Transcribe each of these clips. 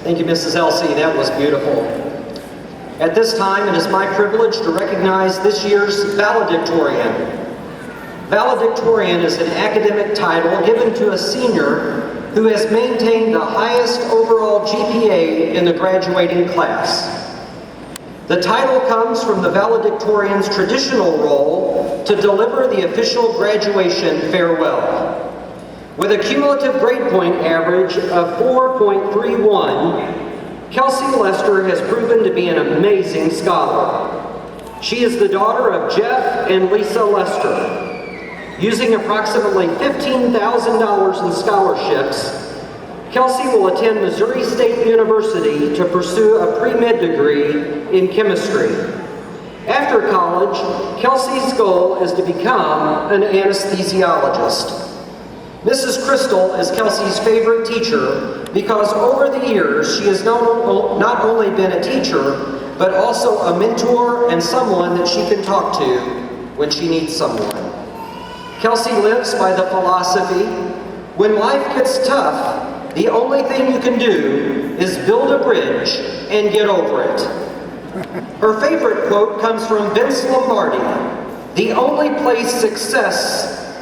Thank you, Mrs. Elsie. That was beautiful. At this time, it is my privilege to recognize this year's Valedictorian. Valedictorian is an academic title given to a senior who has maintained the highest overall GPA in the graduating class. The title comes from the valedictorian's traditional role to deliver the official graduation farewell. With a cumulative grade point average of 4.31, Kelsey Lester has proven to be an amazing scholar. She is the daughter of Jeff and Lisa Lester. Using approximately $15,000 in scholarships, Kelsey will attend Missouri State University to pursue a pre-med degree in chemistry. After college, Kelsey's goal is to become an anesthesiologist. Mrs. Crystal is Kelsey's favorite teacher because over the years she has not only been a teacher, but also a mentor and someone that she can talk to when she needs someone. Kelsey lives by the philosophy, when life gets tough, the only thing you can do is build a bridge and get over it. Her favorite quote comes from Vince Lombardi: "The only place success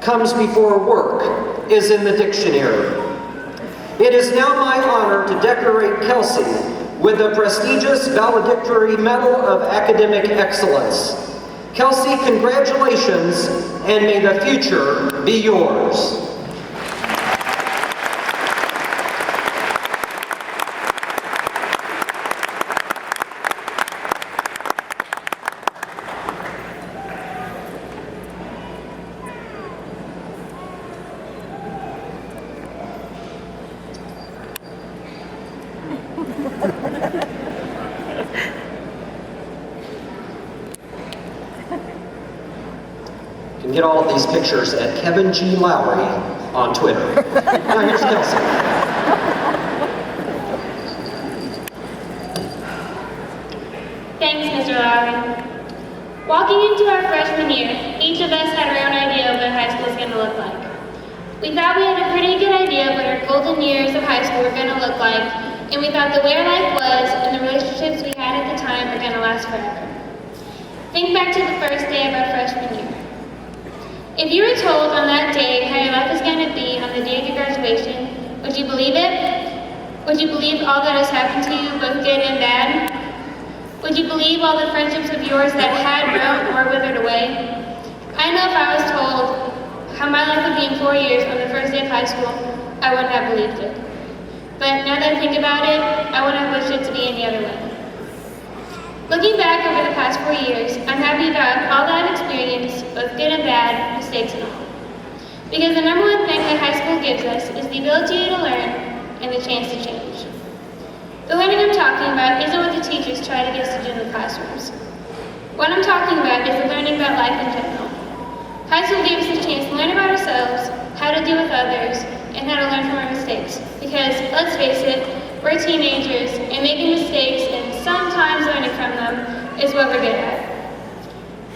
comes before work is in the dictionary." It is now my honor to decorate Kelsey with the prestigious Valedictorian Medal of Academic Excellence. Kelsey, congratulations, and may the future be yours. You can get all of these pictures at Kevin G. Lowry on Twitter. Now here's Kelsey. Thanks, Mr. Lowry. Walking into our freshman year, each of us had our own idea of what high school was going to look like. We thought we had a pretty good idea of what our golden years of high school were going to look like, and we thought the way our life was and the relationships we had at the time were going to last forever. Think back to the first day of our freshman year. If you were told on that day how your life was going to be on the day of your graduation, would you believe it? Would you believe all that has happened to you, both good and bad? Would you believe all the friendships of yours that had grown or withered away? I know if I was told how my life would be in 4 years on the first day of high school, I wouldn't have believed it. But now that I think about it, I wouldn't have wished it to be any other way. Looking back over the past 4 years, I'm happy about all that I've experienced, both good and bad, mistakes and all. Because the number one thing that high school gives us is the ability to learn and the chance to change. The learning I'm talking about isn't what the teachers try to get us to do in the classrooms. What I'm talking about is the learning about life in general. High school gives us a chance to learn about ourselves, how to deal with others, and how to learn from our mistakes. Because, let's face it, we're teenagers, and making mistakes and sometimes learning from them is what we're good at.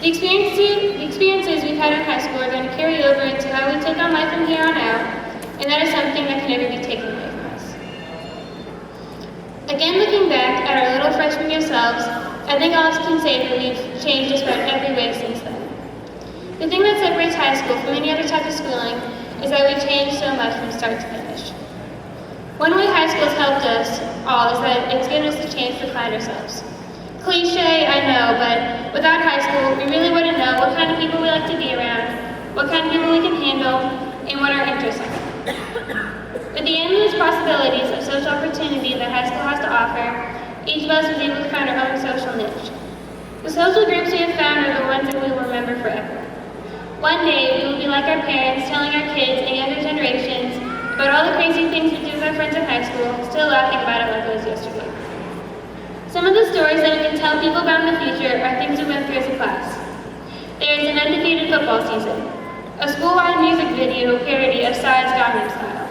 The experiences we've had in high school are going to carry over into how we take on life from here on out, and that is something that can never be taken away from us. Again, looking back at our little freshman year selves, I think all of us can say that we've changed just about every way since then. The thing that separates high school from any other type of schooling is that we changed so much from start to finish. One way high school has helped us all is that it's given us a chance to find ourselves. Cliche, I know, but without high school, we really wouldn't know what kind of people we like to be around, what kind of people we can handle, and what our interests are. With the endless possibilities of social opportunity that high school has to offer, each of us was able to find our own social niche. The social groups we have found are the ones that we will remember forever. One day, we will be like our parents, telling our kids and younger generations about all the crazy things we do with our friends in high school, still laughing about it like it was yesterday. Some of the stories that we can tell people about in the future are things we went through as a class. There is an undefeated football season, a school-wide music video parody of Psy's Gangnam Style.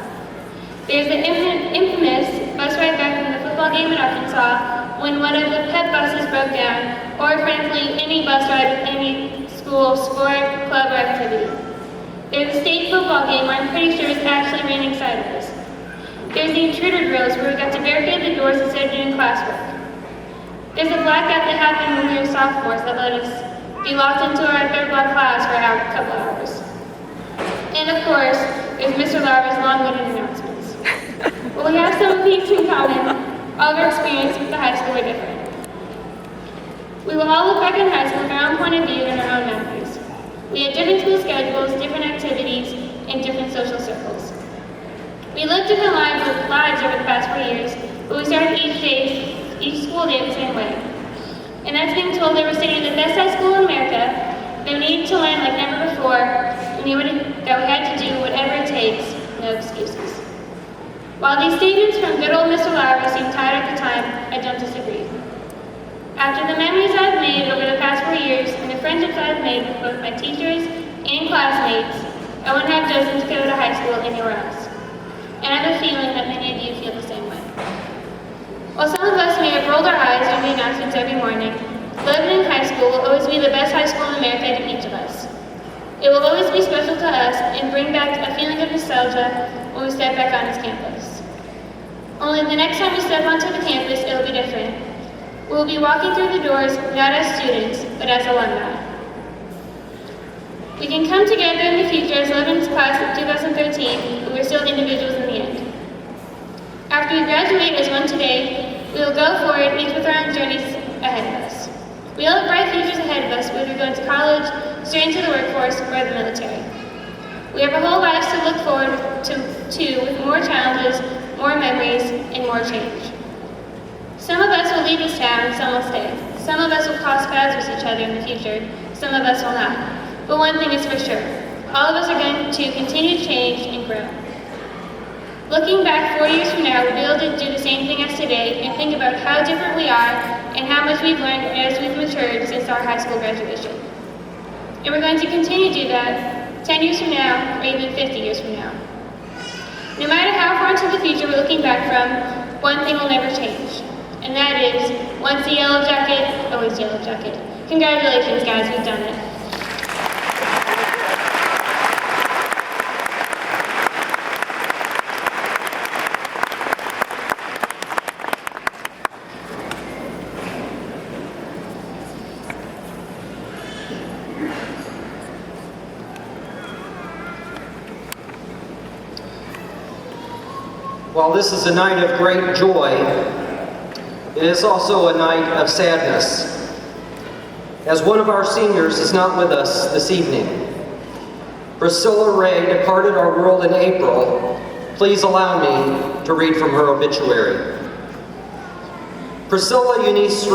There's the infamous bus ride back from the football game in Arkansas when one of the pep buses broke down, or frankly, any bus ride with any school, sport, club, or activity. There's a state football game where I'm pretty sure it's actually raining sideways. There's there's the intruder drills where we got to barricade the doors instead of doing classwork. There's a blackout that happened when we were sophomores that let us be locked into our third block class for a couple hours. And of course, there's Mr. Lara's long-winded announcements. Well, we have some things in common. All of our experiences with the high school are different. We will all look back on high school with our own point of view and our own memories. We had different school schedules, different activities, and different social circles. We lived different lives over the past 4 years, but we started each school day the same way. And that's being told that we're sitting in the best high school in America, that we needed to learn like never before, and that we had to do whatever it takes, no excuses. While these statements from good old Mr. Lara seemed tired at the time, I don't disagree. After the memories I've made over the past 4 years and the friendships I've made with both my teachers and classmates, I wouldn't have chosen to go to high school anywhere else. And I have a feeling that many of you feel the same way. While some of us may have rolled our eyes during the announcements every morning, Lebanon High School will always be the best high school in America to each of us. It will always be special to us and bring back a feeling of nostalgia when we step back on its campus. Only the next time we step onto the campus, it will be different. We will be walking through the doors not as students, but as alumni. We can come together in the future as Lebanon's class of 2013, but we're still individuals in the end. After we graduate as one today, we will go forward, each with our own journeys ahead of us. We all have bright futures ahead of us, whether going to college, straight into the workforce, or the military. We have our whole lives to look forward to with more challenges, more memories, and more change. Some of us will leave this town, some will stay. Some of us will cross paths with each other in the future, some of us will not. But one thing is for sure, all of us are going to continue to change and grow. Looking back 4 years from now, we'll be able to do the same thing as today and think about how different we are and how much we've learned as we've matured since our high school graduation. And we're going to continue to do that 10 years from now or even 50 years from now. No matter how far into the future we're looking back from, one thing will never change. And that is, once a yellow jacket, always yellow jacket. Congratulations, guys, we've done it. While this is a night of great joy, it is also a night of sadness, as one of our seniors is not with us this evening. Priscilla Ray departed our world in April. Please allow me to read from her obituary. Priscilla Eunice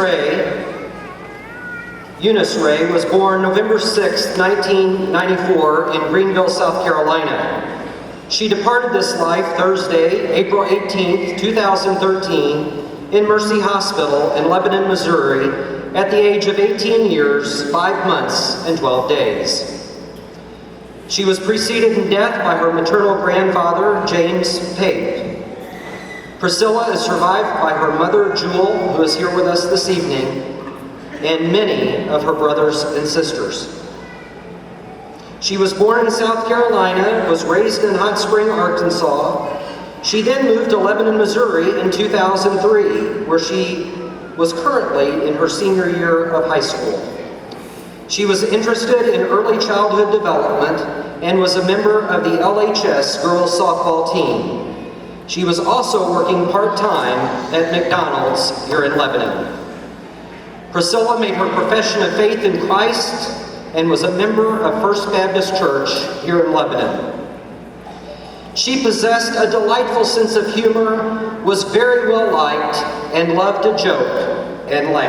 Ray was born November 6, 1994 in Greenville, South Carolina. She departed this life Thursday, April 18, 2013, in Mercy Hospital in Lebanon, Missouri, at the age of 18 years, 5 months, and 12 days. She was preceded in death by her maternal grandfather, James Pape. Priscilla is survived by her mother, Jewel, who is here with us this evening, and many of her brothers and sisters. She was born in South Carolina, was raised in Hot Spring, Arkansas. She then moved to Lebanon, Missouri in 2003, where she was currently in her senior year of high school. She was interested in early childhood development and was a member of the LHS girls softball team. She was also working part-time at McDonald's here in Lebanon. Priscilla made her profession of faith in Christ and was a member of First Baptist Church here in Lebanon. She possessed a delightful sense of humor, was very well liked, and loved to joke and laugh.